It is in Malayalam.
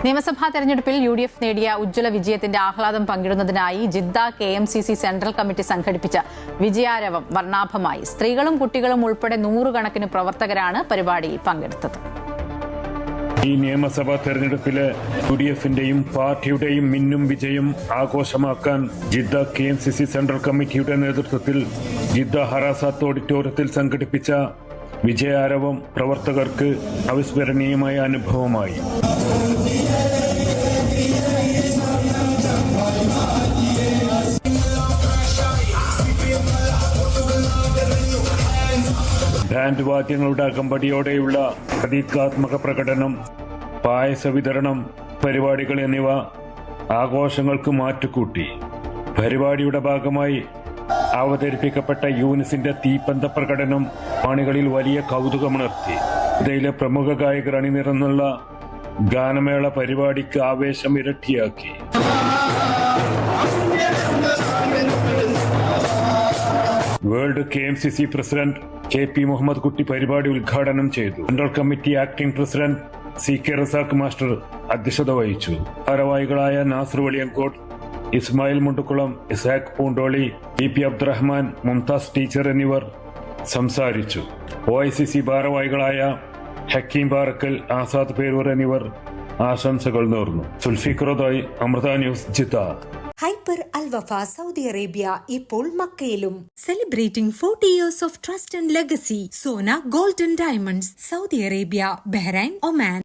നിയമസഭാ തെരഞ്ഞെടുപ്പിൽ UDF നേടിയ ഉജ്ജ്വല വിജയത്തിന്റെ ആഹ്ലാദം പങ്കിടുന്നതിനായി ജിദ്ദ KMCC സെൻട്രൽ കമ്മിറ്റി സംഘടിപ്പിച്ച വിജയാരവം വർണ്ണാഭമായി. സ്ത്രീകളും കുട്ടികളും ഉൾപ്പെടെ നൂറുകണക്കിന് പ്രവർത്തകരാണ് പരിപാടിയിൽ പങ്കെടുത്തത്. ഈ നിയമസഭാ തെരഞ്ഞെടുപ്പിലെ UDFന്റെയും പാർട്ടിയുടെയും മിന്നും വിജയം ആഘോഷമാക്കാൻ ജിദ്ദ KMCC സെൻട്രൽ കമ്മിറ്റിയുടെ നേതൃത്വത്തിൽ ജിദ്ദ ഹറാസാത്ത് ഓഡിറ്റോറിയത്തിൽ സംഘടിപ്പിച്ച വിജയാരവം പ്രവർത്തകർക്ക് അവിസ്മരണീയമായ അനുഭവമായി. ബാൻഡ് വാദ്യങ്ങളുടെ അകമ്പടിയോടെയുള്ള പ്രതീകാത്മക പ്രകടനം, പായസ വിതരണം, പരിപാടികൾ എന്നിവ ആഘോഷങ്ങൾക്ക് മാറ്റുകൂട്ടി. പരിപാടിയുടെ ഭാഗമായി അവതരിപ്പിക്കപ്പെട്ട യൂനിസിന്റെ തീപ്പന്ത പ്രകടനം കാണികളിൽ വലിയ കൗതുകമുണർത്തി. ഇതിലെ പ്രമുഖ ഗായകർ അണിനിരന്നുള്ള ഗാനമേള പരിപാടിക്ക് ആവേശം ഇരട്ടിയാക്കി. World KMCC president KP Muhammad Kutty പരിപാടി ഉദ്ഘാടനം ചെയ്തു. Central committee acting president CK Razak master അധ്യക്ഷത വഹിച്ചു. ഭാരവാഹികളായ നാസർ വെളിയങ്കോട്, ഇസ്മായിൽ മുണ്ടുകുളം, ഇസാഖ് പൂണ്ടോളി, EP അബ്ദുറഹ്മാൻ, മുംതാസ് ടീച്ചർ എന്നിവർ സംസാരിച്ചു. OICC ഭാരവാഹികളായ ഹക്കീം ബാറക്കൽ, ആസാദ് പേരൂർ എന്നിവർ ആശംസകൾ നേർന്നു. സുൽഫിഖറുദായി, Amrita news, Jeddah. Hyper Al Wafa Saudi Arabia ഇപ്പോൾ മക്കയിലും. Celebrating 40 years of trust and legacy. Sona Gold and Diamonds, Saudi Arabia, Bahrain, Oman.